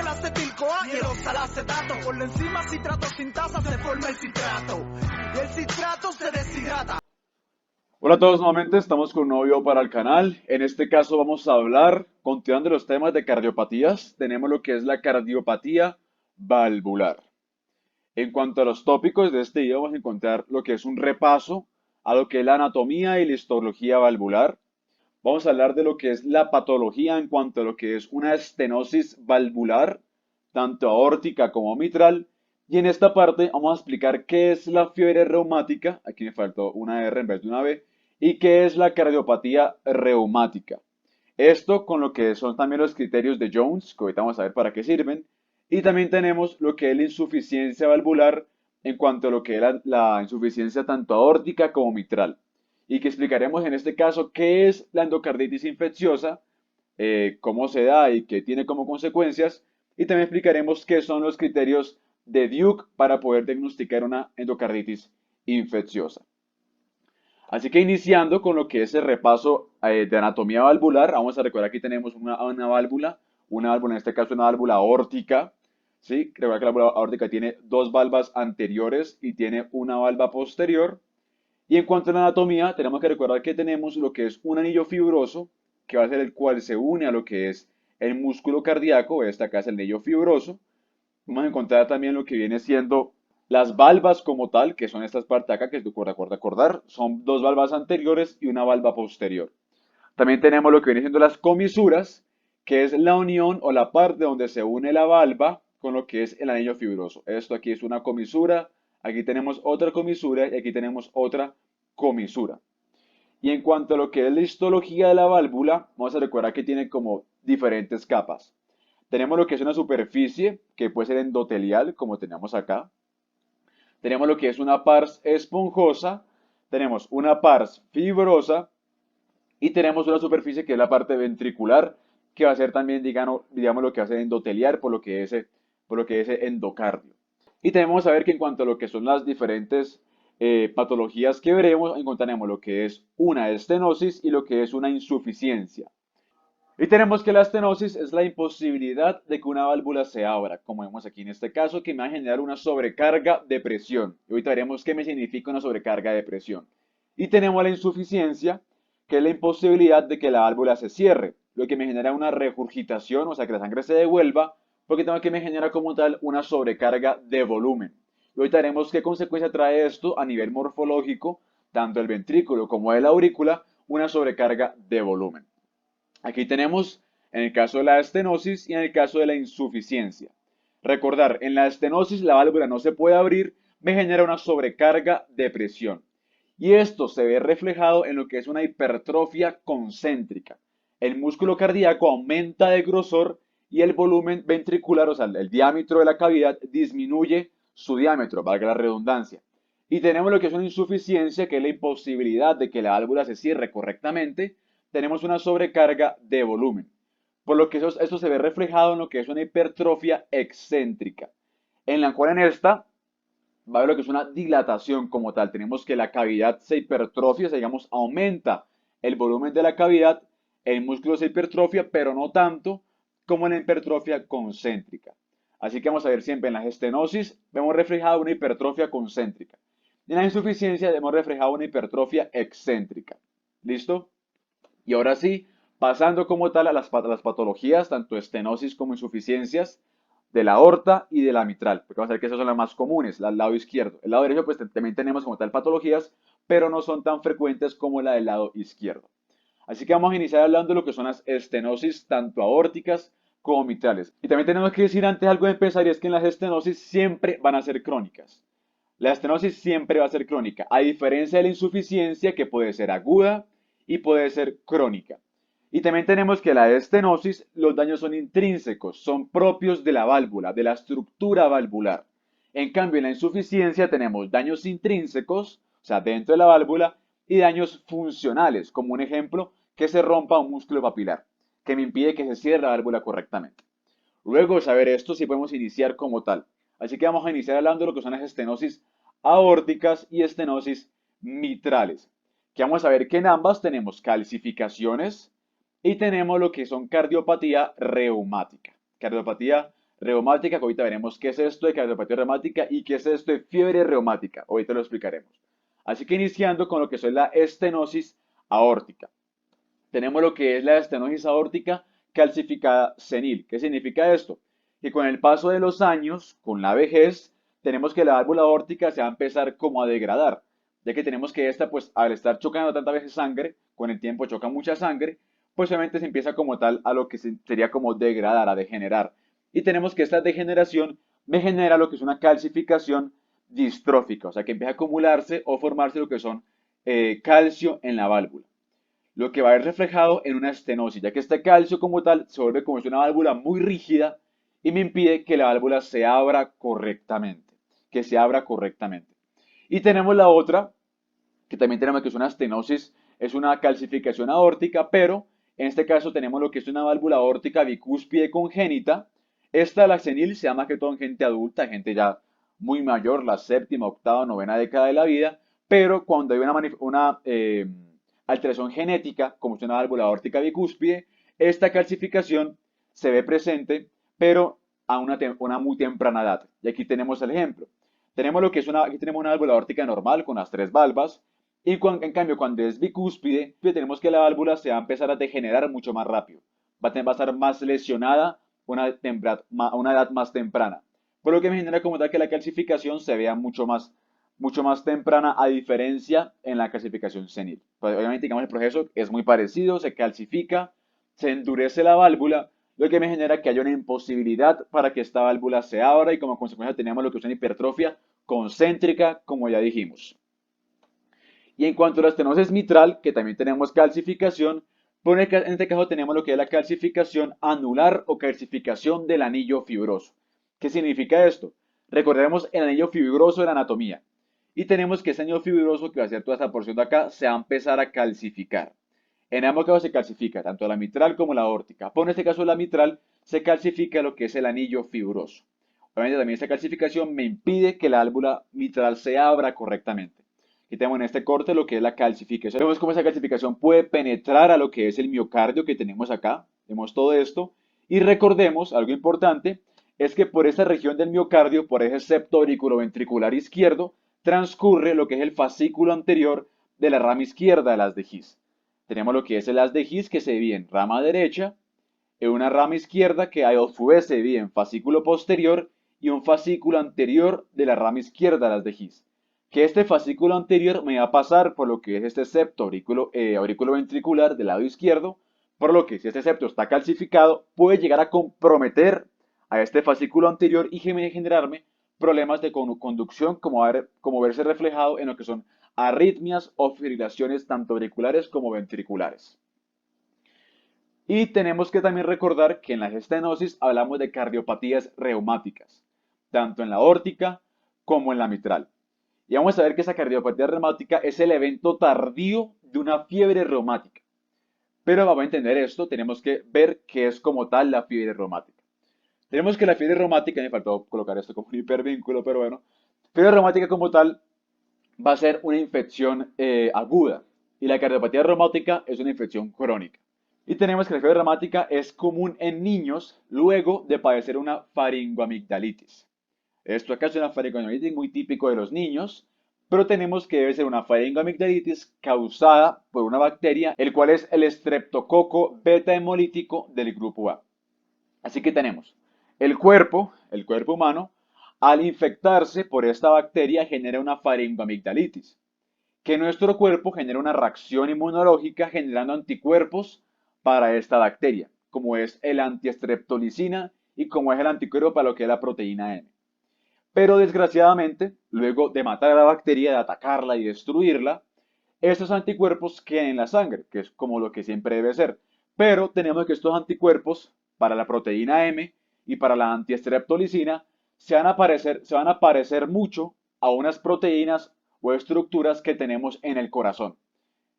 el acetil-CoA y el oxalacetato. Por la enzima citrato sintasa se forma el citrato. Y el citrato se deshidrata. Hola a todos, nuevamente estamos con un nuevo video para el canal. En este caso vamos a hablar, continuando los temas de cardiopatías, tenemos lo que es la cardiopatía valvular. En cuanto a los tópicos de este video vamos a encontrar lo que es un repaso a lo que es la anatomía y la histología valvular. Vamos a hablar de lo que es la patología en cuanto a lo que es una estenosis valvular, tanto aórtica como mitral. Y en esta parte vamos a explicar qué es la fiebre reumática, aquí me faltó una R en vez de una B, y qué es la cardiopatía reumática. Esto con lo que son también los criterios de Jones, que ahorita vamos a ver para qué sirven. Y también tenemos lo que es la insuficiencia valvular en cuanto a lo que es la insuficiencia tanto aórtica como mitral. Y que explicaremos en este caso qué es la endocarditis infecciosa, cómo se da y qué tiene como consecuencias. Y también explicaremos qué son los criterios de Duke para poder diagnosticar una endocarditis infecciosa. Así que iniciando con lo que es el repaso de anatomía valvular, vamos a recordar que tenemos una válvula en este caso una válvula aórtica, ¿sí? Recuerda que la válvula aórtica tiene dos valvas anteriores y tiene una valva posterior. Y en cuanto a la anatomía, tenemos que recordar que tenemos lo que es un anillo fibroso, que va a ser el cual se une a lo que es el músculo cardíaco, este acá es el anillo fibroso. Vamos a encontrar también lo que viene siendo las valvas como tal, que son estas partes acá, que es recordar, son dos valvas anteriores y una valva posterior. También tenemos lo que viene siendo las comisuras, que es la unión o la parte donde se une la valva con lo que es el anillo fibroso. Esto aquí es una comisura, aquí tenemos otra comisura y aquí tenemos otra comisura. Y en cuanto a lo que es la histología de la válvula, vamos a recordar que tiene como diferentes capas. Tenemos lo que es una superficie, que puede ser endotelial, como tenemos acá. Tenemos lo que es una pars esponjosa, tenemos una pars fibrosa y tenemos una superficie que es la parte ventricular, que va a ser también, digamos lo que va a ser endoteliar por lo que es endocardio. Y tenemos que saber que en cuanto a lo que son las diferentes patologías que veremos, encontraremos lo que es una estenosis y lo que es una insuficiencia. Y tenemos que la estenosis es la imposibilidad de que una válvula se abra, como vemos aquí en este caso, que me va a generar una sobrecarga de presión. Y ahorita veremos qué me significa una sobrecarga de presión. Y tenemos la insuficiencia, que es la imposibilidad de que la válvula se cierre, lo que me genera una regurgitación, o sea, que la sangre se devuelva, porque tengo que me genera como tal una sobrecarga de volumen. Y ahorita veremos qué consecuencia trae esto a nivel morfológico, tanto el ventrículo como de la aurícula, una sobrecarga de volumen. Aquí tenemos en el caso de la estenosis y en el caso de la insuficiencia. Recordar, en la estenosis la válvula no se puede abrir, me genera una sobrecarga de presión. Y esto se ve reflejado en lo que es una hipertrofia concéntrica. El músculo cardíaco aumenta de grosor y el volumen ventricular, o sea, el diámetro de la cavidad, disminuye su diámetro, valga la redundancia. Y tenemos lo que es una insuficiencia, que es la imposibilidad de que la válvula se cierre correctamente, tenemos una sobrecarga de volumen. Por lo que esto se ve reflejado en lo que es una hipertrofia excéntrica, en la cual en esta va a haber lo que es una dilatación como tal. Tenemos que la cavidad se hipertrofia, o sea, digamos, aumenta el volumen de la cavidad, el músculo se hipertrofia, pero no tanto como en la hipertrofia concéntrica. Así que vamos a ver siempre en la estenosis, vemos reflejada una hipertrofia concéntrica. En la insuficiencia vemos reflejada una hipertrofia excéntrica. ¿Listo? Y ahora sí, pasando como tal a las patologías, tanto estenosis como insuficiencias de la aorta y de la mitral, porque vamos a ver que esas son las más comunes, el lado izquierdo. El lado derecho, pues también tenemos como tal patologías, pero no son tan frecuentes como la del lado izquierdo. Así que vamos a iniciar hablando de lo que son las estenosis tanto aórticas como mitrales. Y también tenemos que decir antes algo de empezar, y es que en las estenosis siempre van a ser crónicas. La estenosis siempre va a ser crónica, a diferencia de la insuficiencia que puede ser aguda y puede ser crónica. Y también tenemos que la estenosis, los daños son intrínsecos, son propios de la válvula, de la estructura valvular. En cambio, en la insuficiencia tenemos daños intrínsecos, o sea, dentro de la válvula, y daños funcionales, como un ejemplo, que se rompa un músculo papilar, que me impide que se cierre la válvula correctamente. Luego de saber esto, sí podemos iniciar como tal. Así que vamos a iniciar hablando de lo que son las estenosis aórticas y estenosis mitrales. Que vamos a ver que en ambas tenemos calcificaciones y tenemos lo que son cardiopatía reumática. Cardiopatía reumática, que ahorita veremos qué es esto de cardiopatía reumática y qué es esto de fiebre reumática. Ahorita lo explicaremos. Así que iniciando con lo que es la estenosis aórtica. Tenemos lo que es la estenosis aórtica calcificada senil. ¿Qué significa esto? Que con el paso de los años, con la vejez, tenemos que la válvula aórtica se va a empezar como a degradar, ya que tenemos que esta, pues al estar chocando tantas veces sangre, con el tiempo choca mucha sangre, pues obviamente se empieza como tal a lo que sería como degradar, a degenerar. Y tenemos que esta degeneración me genera lo que es una calcificación distrófica, o sea que empieza a acumularse o formarse lo que son calcio en la válvula, lo que va a ver reflejado en una estenosis, ya que este calcio como tal se vuelve como si una válvula muy rígida y me impide que la válvula se abra correctamente, que se abra correctamente. Y tenemos la otra, que también tenemos que es una estenosis, es una calcificación aórtica, pero en este caso tenemos lo que es una válvula aórtica bicúspide congénita. Esta, la senil, se llama que todo en gente adulta, gente ya muy mayor, la séptima, octava, novena década de la vida, pero cuando hay una alteración genética, como es una válvula aórtica bicúspide, esta calcificación se ve presente, pero a una muy temprana edad. Y aquí tenemos el ejemplo. Tenemos lo que es aquí tenemos una válvula aórtica normal con las tres valvas, y en cambio cuando es bicúspide, tenemos que la válvula se va a empezar a degenerar mucho más rápido. Va a estar más lesionada a una edad más temprana. Por lo que me genera como tal que la calcificación se vea mucho más temprana, a diferencia en la calcificación senil. Pues, obviamente, digamos, el proceso es muy parecido, se calcifica, se endurece la válvula, lo que me genera que haya una imposibilidad para que esta válvula se abra y como consecuencia tenemos lo que es una hipertrofia concéntrica, como ya dijimos. Y en cuanto a la estenosis mitral, que también tenemos calcificación, pues en este caso tenemos lo que es la calcificación anular o calcificación del anillo fibroso. ¿Qué significa esto? Recordemos el anillo fibroso de la anatomía. Y tenemos que ese anillo fibroso, que va a ser toda esta porción de acá, se va a empezar a calcificar. En ambos casos se calcifica, tanto la mitral como la aórtica. Pero en este caso la mitral se calcifica lo que es el anillo fibroso. Obviamente también esta calcificación me impide que la válvula mitral se abra correctamente. Aquí tenemos en este corte lo que es la calcificación. Vemos cómo esa calcificación puede penetrar a lo que es el miocardio que tenemos acá. Vemos todo esto. Y recordemos, algo importante, es que por esta región del miocardio, por ese septo auriculoventricular izquierdo, transcurre lo que es el fascículo anterior de la rama izquierda de las de His. Tenemos lo que es el haz de His que se divide en rama derecha, en una rama izquierda que a su vez se divide en fascículo posterior y un fascículo anterior de la rama izquierda de las de His. Que este fascículo anterior me va a pasar por lo que es este septo auriculoventricular del lado izquierdo, por lo que si este septo está calcificado puede llegar a comprometer a este fascículo anterior y generarme problemas de conducción como verse reflejado en lo que son arritmias o fibrilaciones tanto auriculares como ventriculares. Y tenemos que también recordar que en la estenosis hablamos de cardiopatías reumáticas, tanto en la aórtica como en la mitral. Y vamos a ver que esa cardiopatía reumática es el evento tardío de una fiebre reumática. Pero para entender esto, tenemos que ver qué es como tal la fiebre reumática. Tenemos que la fiebre reumática, me faltó colocar esto como un hipervínculo, pero bueno, fiebre reumática como tal va a ser una infección aguda y la cardiopatía reumática es una infección crónica. Y tenemos que la fiebre reumática es común en niños luego de padecer una faringoamigdalitis. Esto acá es una faringoamigdalitis muy típico de los niños, pero tenemos que debe ser una faringoamigdalitis causada por una bacteria, el cual es el estreptococo beta hemolítico del grupo A. Así que tenemos el cuerpo humano, al infectarse por esta bacteria genera una faringoamigdalitis, que nuestro cuerpo genera una reacción inmunológica generando anticuerpos para esta bacteria, como es el antiestreptolicina y como es el anticuerpo para lo que es la proteína M. Pero desgraciadamente, luego de matar a la bacteria, de atacarla y destruirla, estos anticuerpos quedan en la sangre, que es como lo que siempre debe ser. Pero tenemos que estos anticuerpos para la proteína M y para la antiestreptolicina se van a parecer mucho a unas proteínas o estructuras que tenemos en el corazón,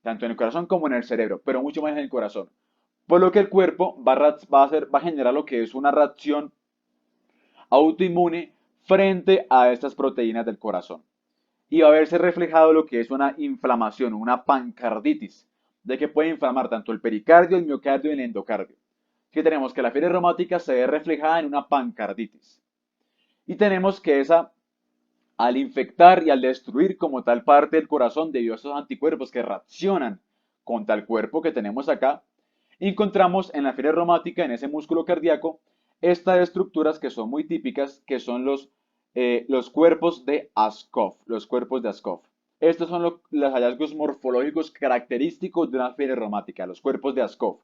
tanto en el corazón como en el cerebro, pero mucho más en el corazón. Por lo que el cuerpo va a generar lo que es una reacción autoinmune frente a estas proteínas del corazón. Y va a verse reflejado lo que es una inflamación, una pancarditis, de que puede inflamar tanto el pericardio, el miocardio y el endocardio. que tenemos que la fiebre reumática se ve reflejada en una pancarditis. Y tenemos que esa, al infectar y al destruir como tal parte del corazón debido a esos anticuerpos que reaccionan contra el cuerpo que tenemos acá, encontramos en la fiebre reumática, en ese músculo cardíaco, estas estructuras que son muy típicas, que son los cuerpos de Askoff, los cuerpos de Askoff. Estos son los hallazgos morfológicos característicos de una fiebre reumática, los cuerpos de Askoff,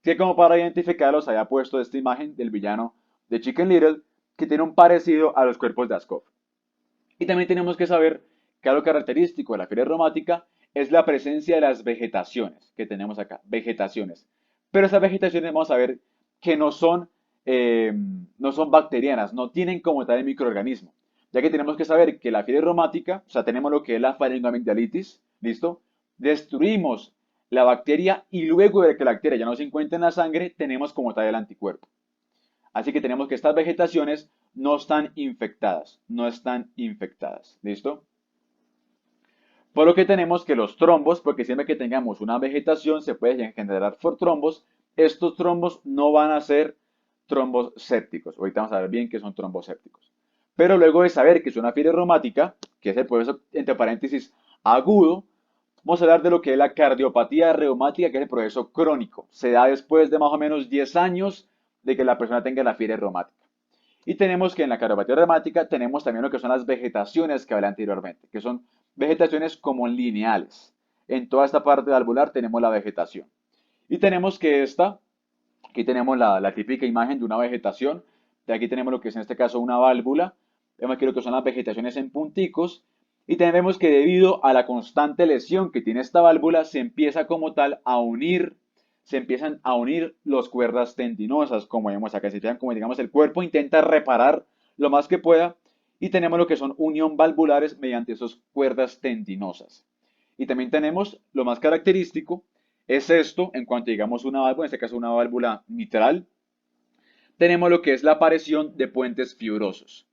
que como para identificarlos había puesto esta imagen del villano de Chicken Little, que tiene un parecido a los cuerpos de Askoff. Y también tenemos que saber que algo característico de la fiebre reumática es la presencia de las vegetaciones que tenemos acá, vegetaciones. Pero esas vegetaciones vamos a ver que no son bacterianas, no tienen como tal el microorganismo. Ya que tenemos que saber que la fiebre reumática, o sea, tenemos lo que es la faringoamigdalitis, ¿listo? Destruimos la bacteria y luego de que la bacteria ya no se encuentra en la sangre, tenemos como tal el anticuerpo. Así que tenemos que estas vegetaciones no están infectadas, no están infectadas, ¿listo? Por lo que tenemos que los trombos, porque siempre que tengamos una vegetación se pueden generar trombos, estos trombos no van a ser trombos sépticos. Ahorita vamos a ver bien qué son trombos sépticos. Pero luego de saber que es una fiebre reumática, que es el proceso, entre paréntesis, agudo, vamos a hablar de lo que es la cardiopatía reumática, que es el proceso crónico. Se da después de más o menos 10 años de que la persona tenga la fiebre reumática. Y tenemos que en la cardiopatía reumática tenemos también lo que son las vegetaciones que hablé anteriormente, que son vegetaciones como lineales. En toda esta parte valvular tenemos la vegetación. Y tenemos que aquí tenemos la típica imagen de una vegetación. De aquí tenemos lo que es en este caso una válvula. Vemos aquí lo que son las vegetaciones en punticos. Y tenemos que debido a la constante lesión que tiene esta válvula, se empieza como tal a unir, se empiezan a unir las cuerdas tendinosas, como vemos acá. Si como digamos el cuerpo intenta reparar lo más que pueda, y tenemos lo que son unión valvulares mediante esas cuerdas tendinosas. Y también tenemos lo más característico, es esto, en cuanto digamos una válvula, en este caso una válvula mitral, tenemos lo que es la aparición de puentes fibrosos.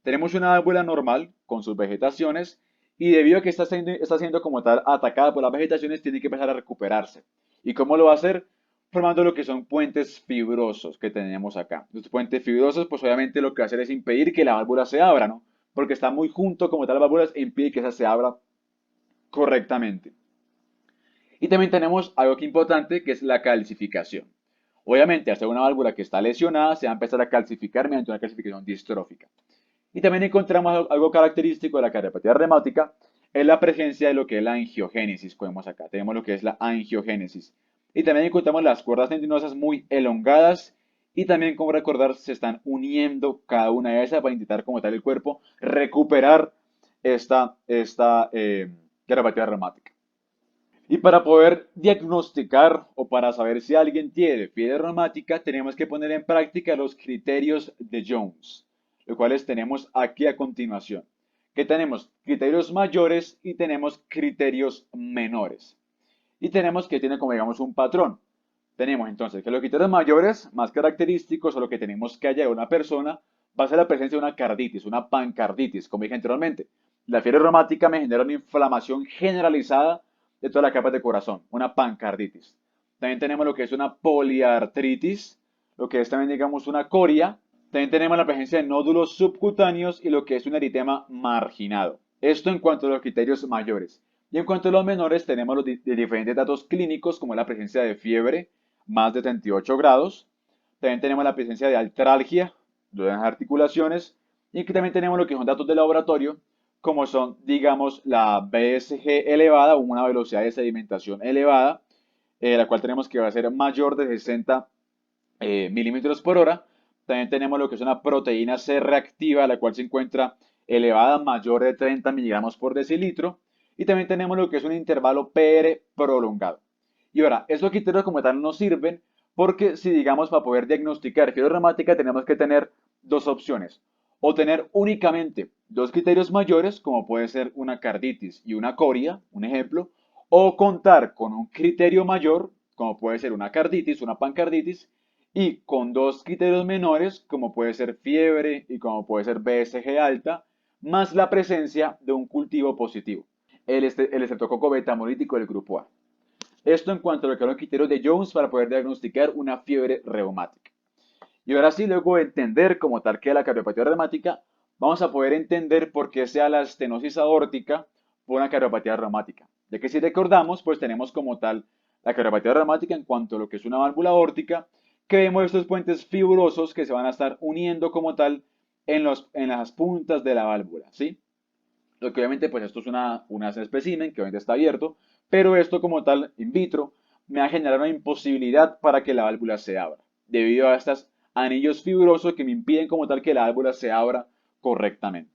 Tenemos una válvula normal con sus vegetaciones y debido a que está siendo como tal atacada por las vegetaciones, tiene que empezar a recuperarse. ¿Y cómo lo va a hacer? Formando lo que son puentes fibrosos que tenemos acá. Los puentes fibrosos, pues obviamente lo que va a hacer es impedir que la válvula se abra, ¿no? Porque está muy junto como tal las válvulas e impide que esa se abra correctamente. Y también tenemos algo que importante que es la calcificación. Obviamente, al ser una válvula que está lesionada, se va a empezar a calcificar mediante una calcificación distrófica. Y también encontramos algo característico de la cardiopatía reumática, es la presencia de lo que es la angiogénesis, como vemos acá. Tenemos lo que es la angiogénesis. Y también encontramos las cuerdas tendinosas muy elongadas y también, como recordar, se están uniendo cada una de esas para intentar, como tal, el cuerpo recuperar esta cardiopatía reumática. Y para poder diagnosticar o para saber si alguien tiene fiebre reumática, tenemos que poner en práctica los criterios de Jones, los cuales tenemos aquí a continuación. Que tenemos criterios mayores y tenemos criterios menores. Y tenemos que tiene como digamos un patrón. Tenemos entonces que los criterios mayores, más característicos, o lo que tenemos que hallar una persona, va a ser la presencia de una carditis, una pancarditis, como dije anteriormente. La fiebre reumática me genera una inflamación generalizada de todas las capas de corazón, una pancarditis. También tenemos lo que es una poliartritis, lo que es también, digamos, una coria. También tenemos la presencia de nódulos subcutáneos y lo que es un eritema marginado. Esto en cuanto a los criterios mayores. Y en cuanto a los menores, tenemos los diferentes datos clínicos, como la presencia de fiebre, más de 38 grados. También tenemos la presencia de artralgia, dolor en las articulaciones. Y que también tenemos lo que son datos de laboratorio, como son, digamos, la BSG elevada, una velocidad de sedimentación elevada, la cual tenemos que va a ser mayor de 60 milímetros por hora. También tenemos lo que es una proteína C reactiva, la cual se encuentra elevada, mayor de 30 miligramos por decilitro. Y también tenemos lo que es un intervalo PR prolongado. Y ahora, estos criterios como tal nos sirven porque si digamos para poder diagnosticar fiebre reumática tenemos que tener dos opciones. O tener únicamente dos criterios mayores, como puede ser una carditis y una coria, un ejemplo, o contar con un criterio mayor, como puede ser una carditis, una pancarditis, y con dos criterios menores, como puede ser fiebre y como puede ser BSG alta, más la presencia de un cultivo positivo, el estreptococo beta hemolítico del grupo A. Esto en cuanto a lo que son los criterios de Jones para poder diagnosticar una fiebre reumática. Y ahora sí, luego de entender como tal que es la cardiopatía reumática, vamos a poder entender por qué sea la estenosis aórtica por una cardiopatía reumática. Ya que si recordamos, pues tenemos como tal la cardiopatía reumática en cuanto a lo que es una válvula aórtica, que vemos estos puentes fibrosos que se van a estar uniendo como tal en las puntas de la válvula, ¿sí? Lo que obviamente, pues esto es un espécimen que obviamente está abierto, pero esto como tal, in vitro, me va a generar una imposibilidad para que la válvula se abra, debido a estos anillos fibrosos que me impiden como tal que la válvula se abra correctamente.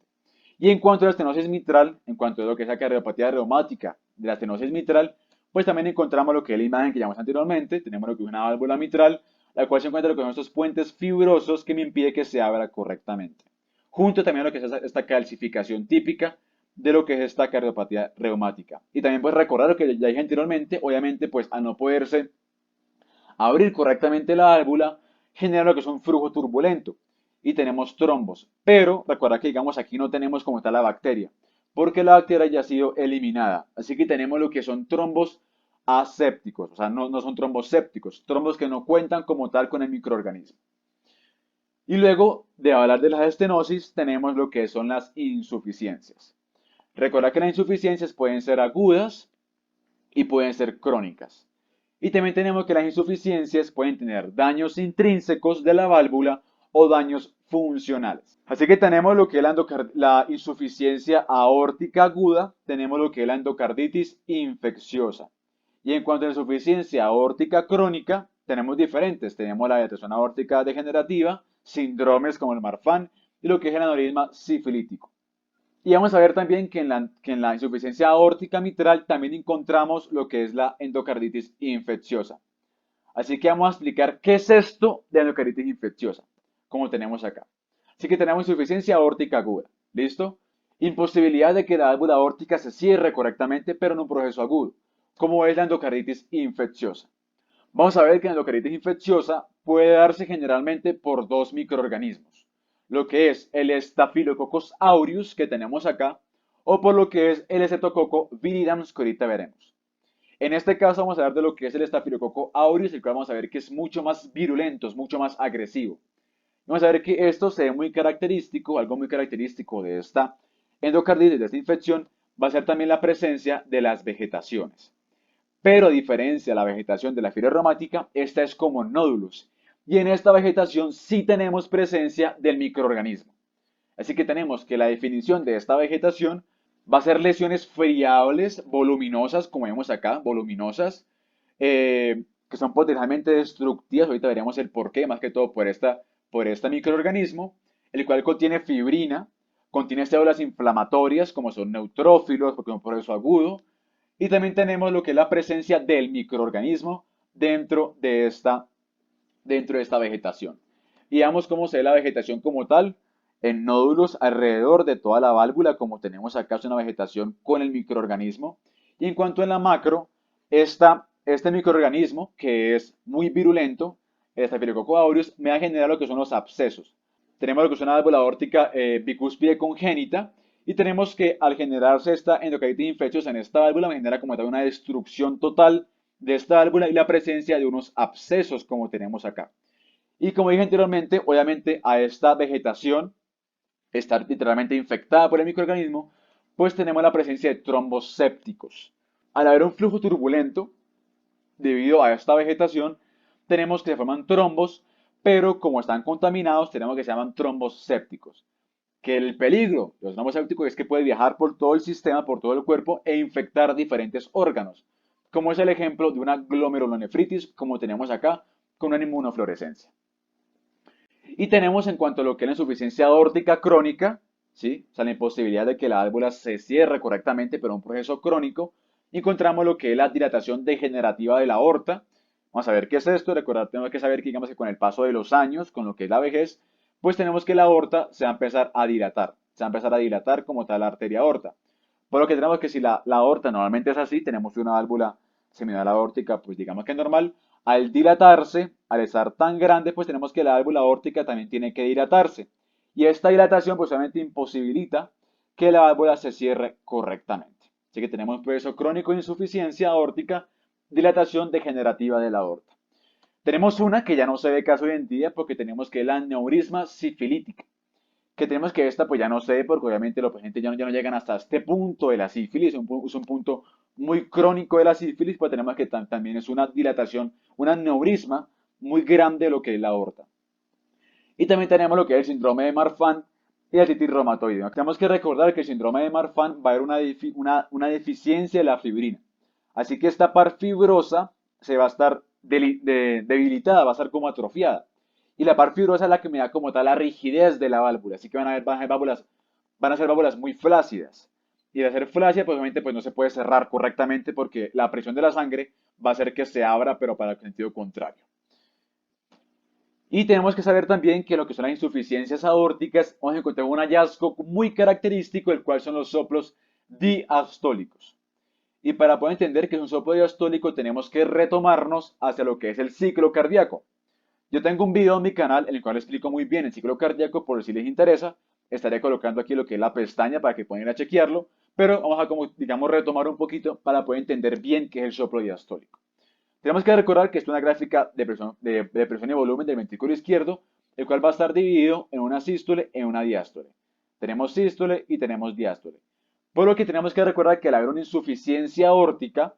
Y en cuanto a la estenosis mitral, en cuanto a lo que es la cardiopatía reumática de la estenosis mitral, pues también encontramos lo que es la imagen que llamamos anteriormente, tenemos lo que es una válvula mitral, la cual se encuentra lo que son estos puentes fibrosos que me impide que se abra correctamente. Junto también a lo que es esta calcificación típica de lo que es esta cardiopatía reumática. Y también pues recordar lo que ya dije anteriormente, obviamente pues al no poderse abrir correctamente la válvula, genera lo que es un flujo turbulento y tenemos trombos. Pero recuerda que digamos aquí no tenemos como tal la bacteria, porque la bacteria ya ha sido eliminada. Así que tenemos lo que son trombos asépticos, o sea, no son trombos sépticos, trombos que no cuentan como tal con el microorganismo. Y luego de hablar de las estenosis, tenemos lo que son las insuficiencias. Recuerda que las insuficiencias pueden ser agudas y pueden ser crónicas. Y también tenemos que las insuficiencias pueden tener daños intrínsecos de la válvula o daños funcionales. Así que tenemos lo que es la insuficiencia aórtica aguda, tenemos lo que es la endocarditis infecciosa. Y en cuanto a la insuficiencia aórtica crónica, tenemos diferentes. Tenemos la dilatación aórtica degenerativa, síndromes como el Marfan y lo que es el aneurisma sifilítico. Y vamos a ver también que en la insuficiencia aórtica mitral también encontramos lo que es la endocarditis infecciosa. Así que vamos a explicar qué es esto de endocarditis infecciosa, como tenemos acá. Así que tenemos insuficiencia aórtica aguda. ¿Listo? Imposibilidad de que la válvula aórtica se cierre correctamente, pero en un proceso agudo, como es la endocarditis infecciosa. Vamos a ver que la endocarditis infecciosa puede darse generalmente por dos microorganismos, lo que es el Staphylococcus aureus que tenemos acá, o por lo que es el Streptococcus viridans que ahorita veremos. En este caso vamos a hablar de lo que es el Staphylococcus aureus, el cual vamos a ver que es mucho más virulento, es mucho más agresivo. Vamos a ver que esto se ve muy característico, algo muy característico de esta endocarditis, de esta infección, va a ser también la presencia de las vegetaciones. Pero a diferencia de la vegetación de la fibra reumática, esta es como nódulos. Y en esta vegetación sí tenemos presencia del microorganismo. Así que tenemos que la definición de esta vegetación va a ser lesiones friables, voluminosas, como vemos acá, voluminosas, que son potencialmente destructivas. Ahorita veremos el porqué, más que todo por este microorganismo, el cual contiene fibrina, contiene células inflamatorias, como son neutrófilos, porque es un proceso agudo, y también tenemos lo que es la presencia del microorganismo dentro de esta vegetación. Y veamos cómo se ve la vegetación como tal, en nódulos alrededor de toda la válvula, como tenemos acá, es una vegetación con el microorganismo. Y en cuanto a la macro, este microorganismo, que es muy virulento, el Staphylococcus aureus, me va a generar lo que son los abscesos. Tenemos lo que es una válvula aórtica bicúspide congénita, y tenemos que al generarse esta endocarditis infecciosa en esta válvula, me genera como tal una destrucción total de esta válvula y la presencia de unos abscesos como tenemos acá. Y como dije anteriormente, obviamente a esta vegetación estar literalmente infectada por el microorganismo, pues tenemos la presencia de trombos sépticos. Al haber un flujo turbulento, debido a esta vegetación, tenemos que se forman trombos, pero como están contaminados, tenemos que se llaman trombos sépticos. Que el peligro de los trombos sépticos es que puede viajar por todo el sistema, por todo el cuerpo e infectar diferentes órganos, como es el ejemplo de una glomerulonefritis, como tenemos acá, con una inmunofluorescencia. Y tenemos en cuanto a lo que es la insuficiencia aórtica crónica, ¿sí? O sea, la imposibilidad de que la válvula se cierre correctamente, pero un proceso crónico. Y encontramos lo que es la dilatación degenerativa de la aorta. Vamos a ver qué es esto. Recordad, tenemos que saber que, digamos, que con el paso de los años, con lo que es la vejez, pues tenemos que la aorta se va a empezar a dilatar. Se va a empezar a dilatar como tal la arteria aorta. Por lo que tenemos que si la aorta normalmente es así, tenemos una válvula seminal aórtica, pues digamos que normal, al dilatarse, al estar tan grande, pues tenemos que la válvula aórtica también tiene que dilatarse. Y esta dilatación pues obviamente imposibilita que la válvula se cierre correctamente. Así que tenemos un proceso crónico de insuficiencia aórtica dilatación degenerativa de la aorta. Tenemos una que ya no se ve casi hoy en día porque tenemos que es la aneurisma sifilítica, que tenemos que esta pues ya no se ve porque obviamente los pacientes ya no llegan hasta este punto de la sífilis, es un punto muy crónico de la sífilis, pues tenemos que también es una dilatación, un aneurisma muy grande de lo que es la aorta. Y también tenemos lo que es el síndrome de Marfan y la artritis reumatoide. Tenemos que recordar que el síndrome de Marfan va a haber una deficiencia de la fibrina. Así que esta par fibrosa se va a estar debilitada, va a estar como atrofiada. Y la par fibrosa es la que me da como tal la rigidez de la válvula. Así que van a ser válvulas muy flácidas. Y al ser flácida, pues obviamente pues no se puede cerrar correctamente porque la presión de la sangre va a hacer que se abra, pero para el sentido contrario. Y tenemos que saber también que lo que son las insuficiencias aórticas, vamos a encontrar un hallazgo muy característico, el cual son los soplos diastólicos. Y para poder entender que es un soplo diastólico, tenemos que retomarnos hacia lo que es el ciclo cardíaco. Yo tengo un video en mi canal en el cual explico muy bien el ciclo cardíaco, por si les interesa. Estaré colocando aquí lo que es la pestaña para que puedan ir a chequearlo, pero vamos a, como, digamos, retomar un poquito para poder entender bien qué es el soplo diastólico. Tenemos que recordar que es una gráfica de presión y volumen del ventrículo izquierdo, el cual va a estar dividido en una sístole y en una diástole. Tenemos sístole y tenemos diástole. Por lo que tenemos que recordar que al haber una insuficiencia aórtica,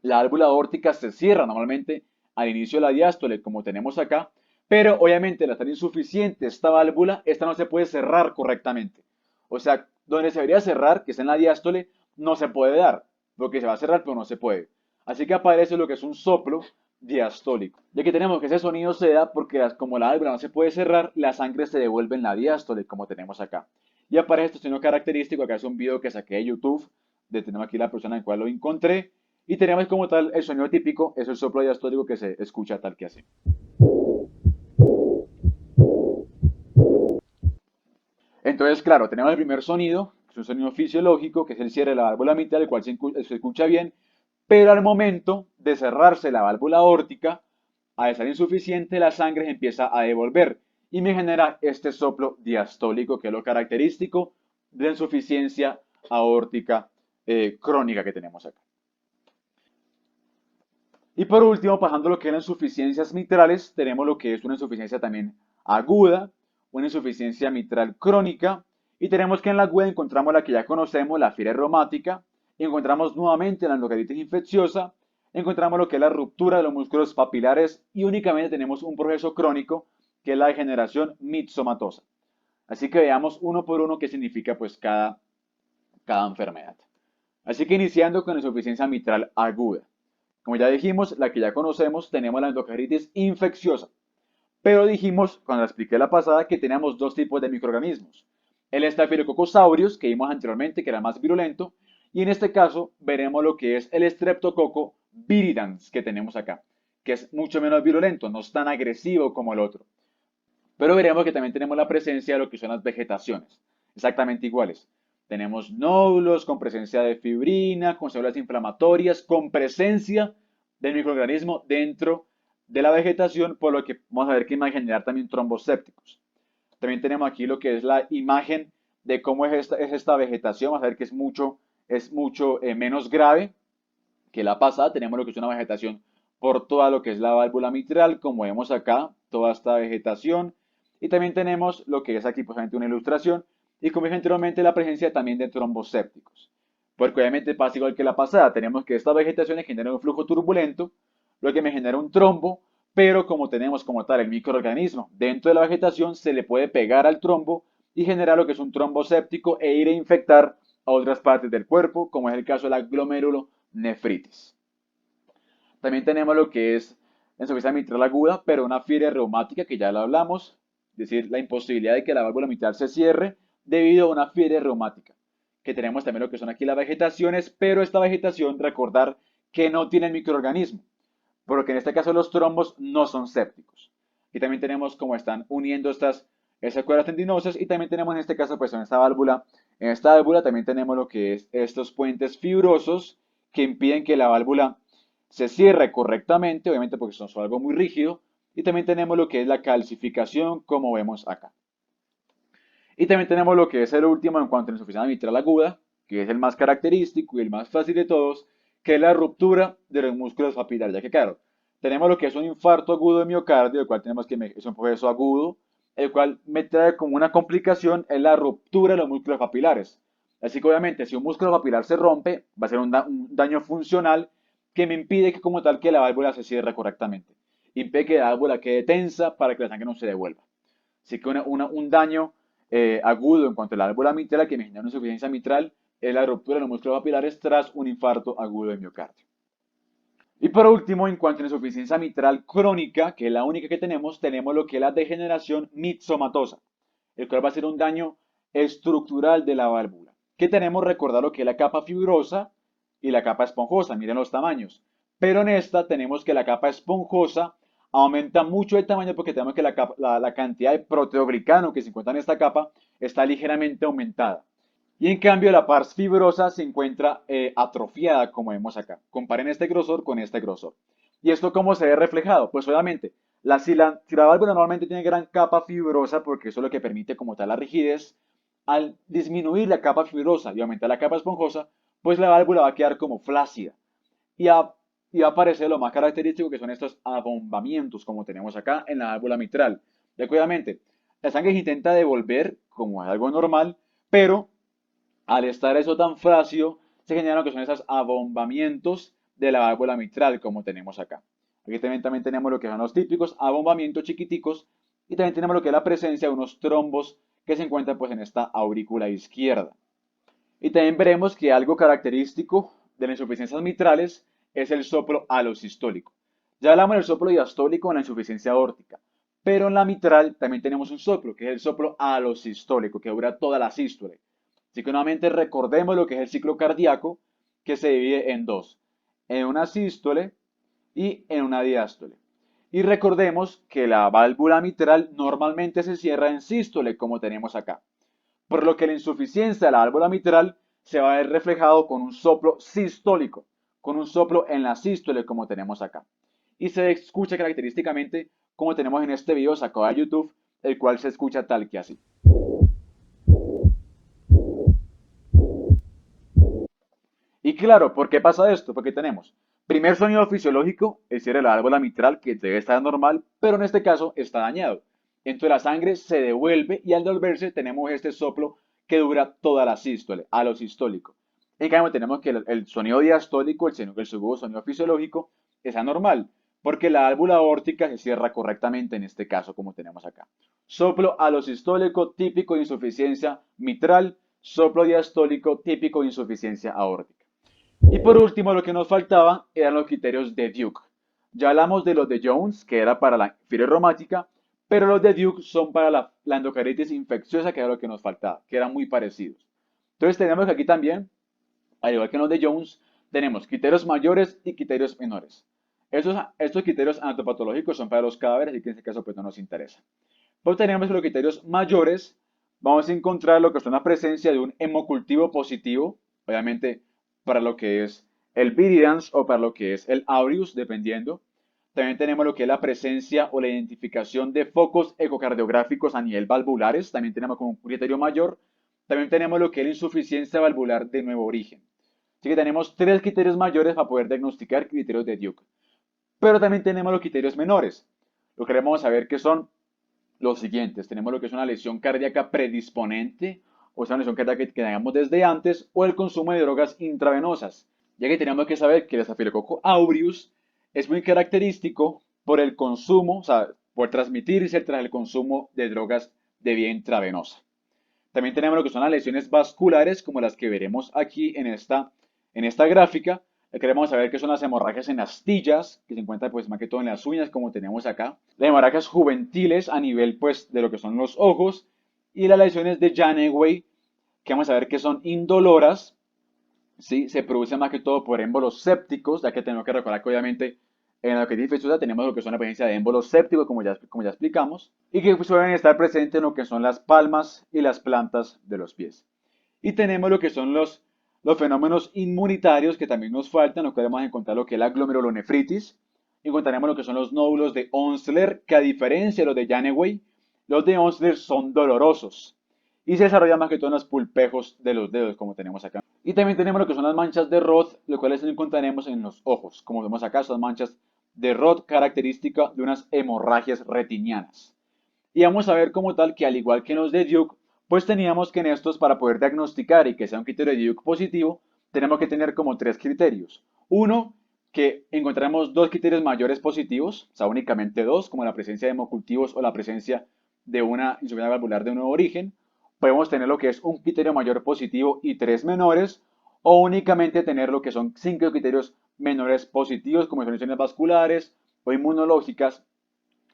la válvula aórtica se cierra normalmente al inicio de la diástole, como tenemos acá, pero obviamente al estar insuficiente esta válvula, esta no se puede cerrar correctamente. O sea, donde se debería cerrar, que es en la diástole, no se puede dar, porque se va a cerrar, pero no se puede. Así que aparece lo que es un soplo diastólico. Ya que tenemos que ese sonido se da porque como la válvula no se puede cerrar, la sangre se devuelve en la diástole, como tenemos acá. Y aparece este sonido característico, acá es un video que saqué de YouTube, tenemos aquí la persona en la cual lo encontré, y tenemos como tal el sonido típico, es el soplo diastólico que se escucha tal que así. Entonces, claro, tenemos el primer sonido, que es un sonido fisiológico, que es el cierre de la válvula mitral, el cual se escucha bien, pero al momento de cerrarse la válvula aórtica, al estar insuficiente, la sangre se empieza a devolver y me genera este soplo diastólico, que es lo característico de la insuficiencia aórtica crónica que tenemos acá. Y por último, pasando a lo que es las insuficiencias mitrales, tenemos lo que es una insuficiencia también aguda, una insuficiencia mitral crónica, y tenemos que en la aguda encontramos la que ya conocemos, la fiebre reumática, encontramos nuevamente la endocardititis infecciosa, encontramos lo que es la ruptura de los músculos papilares y únicamente tenemos un proceso crónico que es la degeneración mixomatosa. Así que veamos uno por uno qué significa pues cada enfermedad. Así que iniciando con la insuficiencia mitral aguda. Como ya dijimos, la que ya conocemos, tenemos la endocarditis infecciosa. Pero dijimos, cuando la expliqué la pasada, que teníamos dos tipos de microorganismos. El Staphylococcus aureus, que vimos anteriormente, que era más virulento, y en este caso veremos lo que es el Streptococcus viridans que tenemos acá, que es mucho menos virulento, no es tan agresivo como el otro. Pero veremos que también tenemos la presencia de lo que son las vegetaciones, exactamente iguales. Tenemos nódulos con presencia de fibrina, con células inflamatorias, con presencia del microorganismo dentro de la vegetación, por lo que vamos a ver que va a generar también trombos sépticos. También tenemos aquí lo que es la imagen de cómo es esta vegetación. Vamos a ver que es mucho menos grave que la pasada. Tenemos lo que es una vegetación por toda lo que es la válvula mitral, como vemos acá, toda esta vegetación. Y también tenemos lo que es aquí posiblemente una ilustración, y como dije anteriormente, la presencia también de trombos sépticos. Porque obviamente pasa igual que la pasada, tenemos que esta vegetación genera un flujo turbulento, lo que me genera un trombo, pero como tenemos como tal el microorganismo dentro de la vegetación, se le puede pegar al trombo y generar lo que es un trombo séptico e ir a infectar a otras partes del cuerpo, como es el caso de la glomerulonefritis. También tenemos lo que es insuficiencia mitral aguda, pero una fiebre reumática, que ya lo hablamos, es decir, la imposibilidad de que la válvula mitral se cierre debido a una fiebre reumática. Que tenemos también lo que son aquí las vegetaciones, pero esta vegetación, recordar que no tiene el microorganismo, por lo que en este caso los trombos no son sépticos. Y también tenemos cómo están uniendo esas cuerdas tendinosas, y también tenemos en este caso, pues en esta válvula también tenemos lo que es estos puentes fibrosos que impiden que la válvula se cierre correctamente, obviamente porque son algo muy rígido, y también tenemos lo que es la calcificación, como vemos acá. Y también tenemos lo que es el último en cuanto a la insuficiencia mitral aguda, que es el más característico y el más fácil de todos, que es la ruptura de los músculos papilares, ya que claro, tenemos lo que es un infarto agudo de miocardio, el cual tenemos que es un proceso agudo, el cual me trae como una complicación es la ruptura de los músculos papilares. Así que obviamente si un músculo papilar se rompe, va a ser un daño funcional que me impide que como tal que la válvula se cierre correctamente. Impide que la válvula quede tensa para que la sangre no se devuelva. Así que un daño agudo en cuanto a la válvula mitral que me genera una insuficiencia mitral es la ruptura de los músculos papilares tras un infarto agudo de miocardio. Y por último, en cuanto a la insuficiencia mitral crónica, que es la única que tenemos lo que es la degeneración mixomatosa, el cual va a ser un daño estructural de la válvula. Que tenemos, recordar lo que es la capa fibrosa y la capa esponjosa, miren los tamaños. Pero en esta tenemos que la capa esponjosa aumenta mucho de tamaño porque tenemos que la cantidad de proteoglicano que se encuentra en esta capa está ligeramente aumentada. Y en cambio la pars fibrosa se encuentra atrofiada, como vemos acá. Comparen este grosor con este grosor. ¿Y esto cómo se ve reflejado? Pues obviamente, si la válvula normalmente tiene gran capa fibrosa, porque eso es lo que permite como tal la rigidez, al disminuir la capa fibrosa y aumentar la capa esponjosa, pues la válvula va a quedar como flácida. Y, a, y va a aparecer lo más característico que son estos abombamientos, como tenemos acá en la válvula mitral. Y obviamente, la sangre se intenta devolver como algo normal, pero al estar eso tan flácido, se generan lo que son esos abombamientos de la válvula mitral, como tenemos acá. Aquí también tenemos lo que son los típicos abombamientos chiquiticos y también tenemos lo que es la presencia de unos trombos que se encuentran pues en esta aurícula izquierda. Y también veremos que algo característico de las insuficiencias mitrales es el soplo alosistólico. Ya hablamos del soplo diastólico en la insuficiencia aórtica, pero en la mitral también tenemos un soplo, que es el soplo alosistólico, que dura toda la sístole. Así que nuevamente recordemos lo que es el ciclo cardíaco, que se divide en dos, en una sístole y en una diástole. Y recordemos que la válvula mitral normalmente se cierra en sístole, como tenemos acá, por lo que la insuficiencia de la válvula mitral se va a ver reflejado con un soplo sistólico, con un soplo en la sístole, como tenemos acá. Y se escucha característicamente como tenemos en este video sacado de YouTube, el cual se escucha tal que así. Y claro, ¿por qué pasa esto? Porque tenemos primer sonido fisiológico, el cierre de la válvula mitral, que debe estar normal, pero en este caso está dañado. Entonces la sangre se devuelve y al devolverse tenemos este soplo que dura toda la sístole, a lo sistólico. En cambio tenemos que el sonido diastólico, el segundo sonido fisiológico, es anormal, porque la válvula aórtica se cierra correctamente en este caso, como tenemos acá. Soplo alosistólico típico de insuficiencia mitral, soplo diastólico típico de insuficiencia aórtica. Y por último, lo que nos faltaba eran los criterios de Duke. Ya hablamos de los de Jones, que era para la fiebre reumática, pero los de Duke son para la endocarditis infecciosa, que era lo que nos faltaba, que eran muy parecidos. Entonces tenemos que aquí también, al igual que en los de Jones, tenemos criterios mayores y criterios menores. Estos criterios anatopatológicos son para los cadáveres, y que en este caso pues no nos interesa. Pues tenemos que los criterios mayores, vamos a encontrar lo que es una presencia de un hemocultivo positivo, obviamente para lo que es el viridans o para lo que es el aureus, dependiendo. También tenemos lo que es la presencia o la identificación de focos ecocardiográficos a nivel valvulares, también tenemos como un criterio mayor. También tenemos lo que es la insuficiencia valvular de nuevo origen. Así que tenemos tres criterios mayores para poder diagnosticar criterios de Duke. Pero también tenemos los criterios menores. Lo que vamos a ver que son los siguientes. Tenemos lo que es una lesión cardíaca predisponente, o sea, una lesión cardíaca que tengamos desde antes, o el consumo de drogas intravenosas. Ya que tenemos que saber que el Staphylococcus aureus es muy característico por el consumo, o sea, por transmitirse tras el consumo de drogas de vía intravenosa. También tenemos lo que son las lesiones vasculares, como las que veremos aquí en esta gráfica. Queremos saber qué son las hemorragias en astillas, que se encuentran pues más que todo en las uñas, como tenemos acá. Las hemorragias juventiles a nivel pues de lo que son los ojos. Y las lesiones de Janeway, que vamos a ver que son indoloras, ¿sí? Se producen más que todo por émbolos sépticos, ya que tenemos que recordar que obviamente en la otitis infecciosa tenemos lo que son la presencia de émbolos sépticos, como ya explicamos, y que suelen estar presentes en lo que son las palmas y las plantas de los pies. Y tenemos lo que son los fenómenos inmunitarios que también nos faltan, lo que vamos a encontrar lo que es la glomerulonefritis, encontraremos lo que son los nódulos de Onsler, que a diferencia de los de Janeway, los de Onsler son dolorosos. y se desarrolla más que todo en los pulpejos de los dedos, como tenemos acá. Y también tenemos lo que son las manchas de Roth, lo cuales encontraremos en los ojos, como vemos acá, son manchas de Roth característica de unas hemorragias retinianas. Y vamos a ver como tal que al igual que en los de Duke, pues teníamos que en estos para poder diagnosticar y que sea un criterio de Duke positivo, tenemos que tener como tres criterios. Uno, que encontramos dos criterios mayores positivos, o sea, únicamente dos, como la presencia de hemocultivos o la presencia de una insuficiencia valvular de un nuevo origen. Podemos tener lo que es un criterio mayor positivo y tres menores, o únicamente tener lo que son cinco criterios menores positivos, como son lesiones vasculares o inmunológicas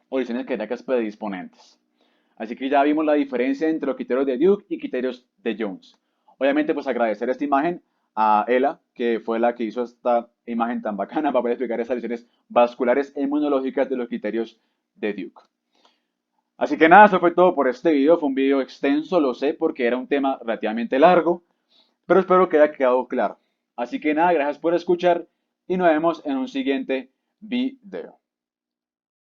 o lesiones cardíacas predisponentes. Así que ya vimos la diferencia entre los criterios de Duke y criterios de Jones. Obviamente, pues agradecer esta imagen a Ela, que fue la que hizo esta imagen tan bacana para poder explicar esas lesiones vasculares e inmunológicas de los criterios de Duke. Así que nada, eso fue todo por este video. Fue un video extenso, lo sé, porque era un tema relativamente largo, pero espero que haya quedado claro. Así que nada, gracias por escuchar y nos vemos en un siguiente video.